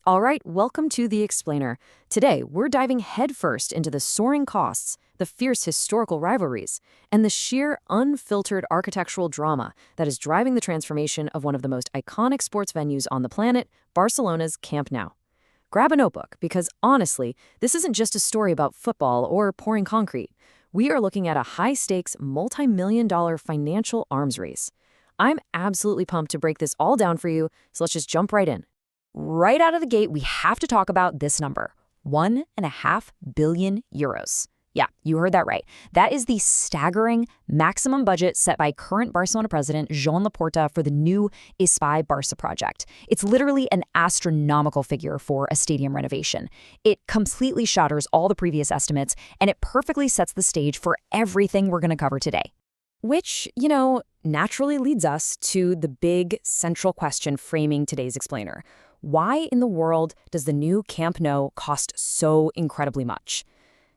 All right, welcome to The Explainer. Today, we're diving headfirst into the soaring costs, the fierce historical rivalries, and the sheer unfiltered architectural drama that is driving the transformation of one of the most iconic sports venues on the planet, Barcelona's Camp Nou. Grab a notebook, because honestly, this isn't just a story about football or pouring concrete. We are looking at a high-stakes, multi-million-dollar financial arms race. I'm absolutely pumped to break this all down for you, so let's just jump right in. Right out of the gate, we have to talk about this number, 1.5 billion euros. Yeah, you heard that right. That is the staggering maximum budget set by current Barcelona president Joan Laporta for the new Espai Barça project. It's literally an astronomical figure for a stadium renovation. It completely shatters all the previous estimates, and it perfectly sets the stage for everything we're going to cover today. Which, naturally leads us to the big central question framing today's explainer. Why in the world does the new Camp Nou cost so incredibly much?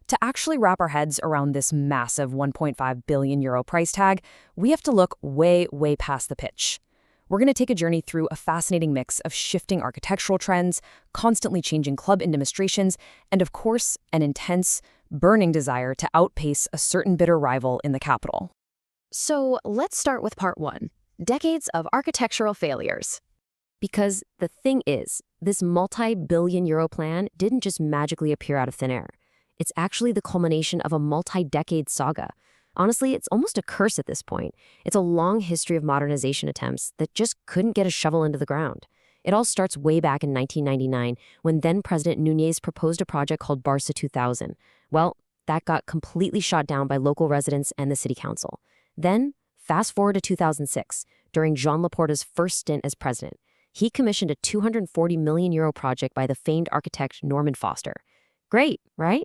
To actually wrap our heads around this massive 1.5 billion euro price tag, we have to look way, way past the pitch. We're going to take a journey through a fascinating mix of shifting architectural trends, constantly changing club administrations, and of course, an intense, burning desire to outpace a certain bitter rival in the capital. So let's start with part one, decades of architectural failures. Because the thing is, this multi-billion euro plan didn't just magically appear out of thin air. It's actually the culmination of a multi-decade saga. Honestly, it's almost a curse at this point. It's a long history of modernization attempts that just couldn't get a shovel into the ground. It all starts way back in 1999, when then-President Núñez proposed a project called Barça 2000. Well, that got completely shot down by local residents and the city council. Then, fast forward to 2006, during Joan Laporta's first stint as president. He commissioned a 240 million euro project by the famed architect Norman Foster. Great, right?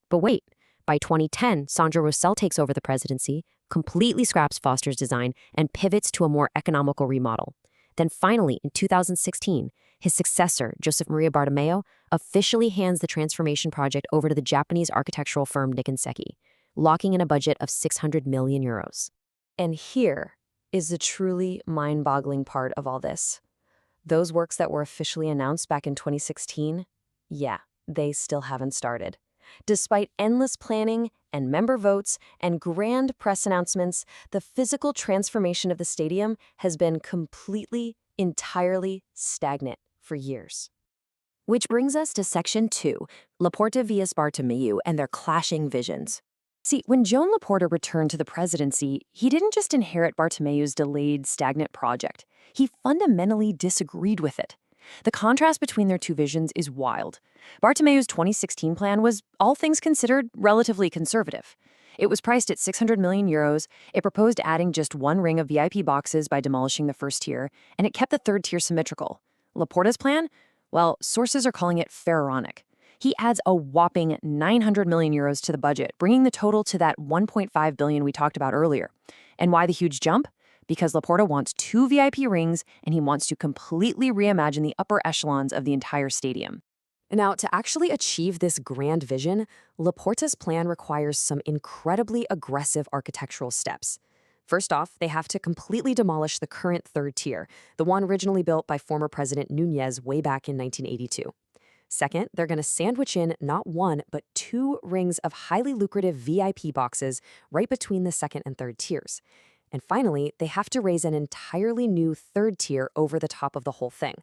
But wait, by 2010, Sandro Rosell takes over the presidency, completely scraps Foster's design, and pivots to a more economical remodel. Then finally, in 2016, his successor, Josep Maria Bartomeu, officially hands the transformation project over to the Japanese architectural firm Nikken Seki, locking in a budget of 600 million euros. And here is the truly mind-boggling part of all this. Those works that were officially announced back in 2016, they still haven't started. Despite endless planning and member votes and grand press announcements, the physical transformation of the stadium has been entirely stagnant for years. Which brings us to Section 2, Laporta vs. Bartomeu and their clashing visions. See, when Joan Laporta returned to the presidency, he didn't just inherit Bartomeu's delayed, stagnant project. He fundamentally disagreed with it. The contrast between their two visions is wild. Bartomeu's 2016 plan was, all things considered, relatively conservative. It was priced at 600 million euros, it proposed adding just one ring of VIP boxes by demolishing the first tier, and it kept the third tier symmetrical. Laporta's plan? Well, sources are calling it pharaonic. He adds a whopping 900 million euros to the budget, bringing the total to that 1.5 billion we talked about earlier. And why the huge jump? Because Laporta wants 2 VIP rings, and he wants to completely reimagine the upper echelons of the entire stadium. Now, to actually achieve this grand vision, Laporta's plan requires some incredibly aggressive architectural steps. First off, they have to completely demolish the current third tier, the one originally built by former President Núñez way back in 1982. Second, they're going to sandwich in not 1, but 2 rings of highly lucrative VIP boxes right between the second and third tiers. And finally, they have to raise an entirely new third tier over the top of the whole thing.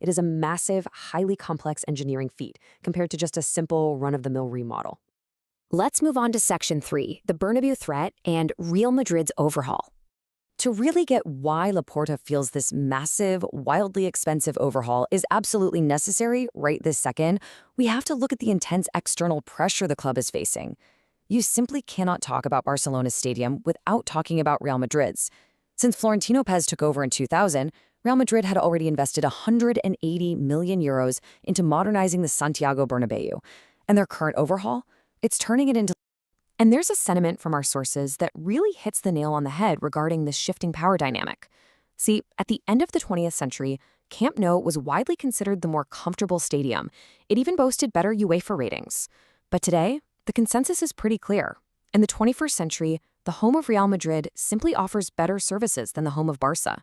It is a massive, highly complex engineering feat compared to just a simple run-of-the-mill remodel. Let's move on to Section 3, the Bernabéu threat and Real Madrid's overhaul. To really get why Laporta feels this massive, wildly expensive overhaul is absolutely necessary right this second, we have to look at the intense external pressure the club is facing. You simply cannot talk about Barcelona's stadium without talking about Real Madrid's. Since Florentino Pérez took over in 2000, Real Madrid had already invested 180 million euros into modernizing the Santiago Bernabéu. And their current overhaul? It's turning it into... And there's a sentiment from our sources that really hits the nail on the head regarding this shifting power dynamic. See, at the end of the 20th century, Camp Nou was widely considered the more comfortable stadium. It even boasted better UEFA ratings. But today, the consensus is pretty clear. In the 21st century, the home of Real Madrid simply offers better services than the home of Barça.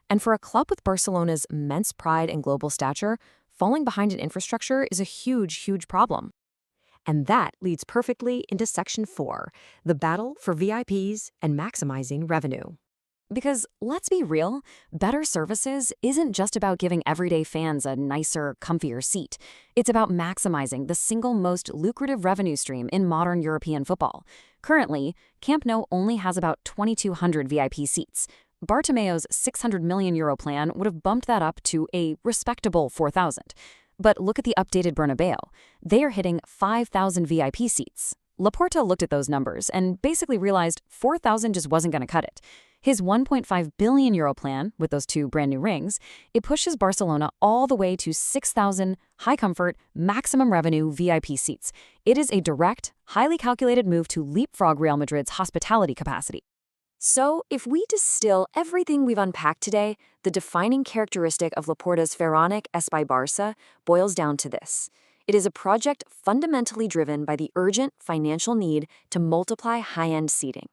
And for a club with Barcelona's immense pride and global stature, falling behind in infrastructure is a huge problem. And that leads perfectly into Section 4, the battle for VIPs and maximizing revenue. Because let's be real, better services isn't just about giving everyday fans a nicer, comfier seat. It's about maximizing the single most lucrative revenue stream in modern European football. Currently, Camp Nou only has about 2,200 VIP seats. Bartomeu's €600 million plan would have bumped that up to a respectable 4,000. But look at the updated Bernabéu. They are hitting 5,000 VIP seats. Laporta looked at those numbers and basically realized 4,000 just wasn't going to cut it. His €1.5 billion plan, with those two brand new rings, it pushes Barcelona all the way to 6,000 high-comfort, maximum revenue VIP seats. It is a direct, highly calculated move to leapfrog Real Madrid's hospitality capacity. So, if we distill everything we've unpacked today, the defining characteristic of Laporta's Pharaonic Espai Barça boils down to this. It is a project fundamentally driven by the urgent financial need to multiply high-end seating.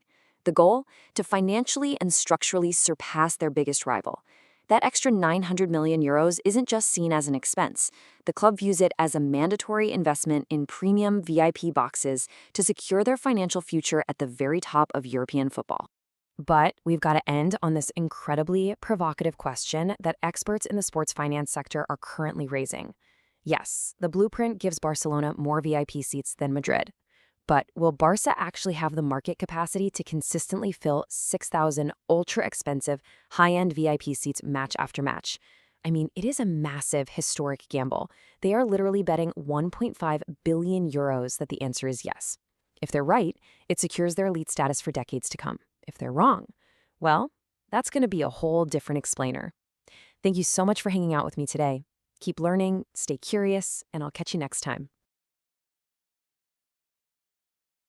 The goal? To financially and structurally surpass their biggest rival. That extra €900 million isn't just seen as an expense. The club views it as a mandatory investment in premium VIP boxes to secure their financial future at the very top of European football. But we've got to end on this incredibly provocative question that experts in the sports finance sector are currently raising. Yes, the blueprint gives Barcelona more VIP seats than Madrid. But will Barça actually have the market capacity to consistently fill 6,000 ultra-expensive, high-end VIP seats match after match? I mean, it is a massive, historic gamble. They are literally betting €1.5 billion that the answer is yes. If they're right, it secures their elite status for decades to come. If they're wrong, well, that's going to be a whole different explainer. Thank you so much for hanging out with me today. Keep learning, stay curious, and I'll catch you next time.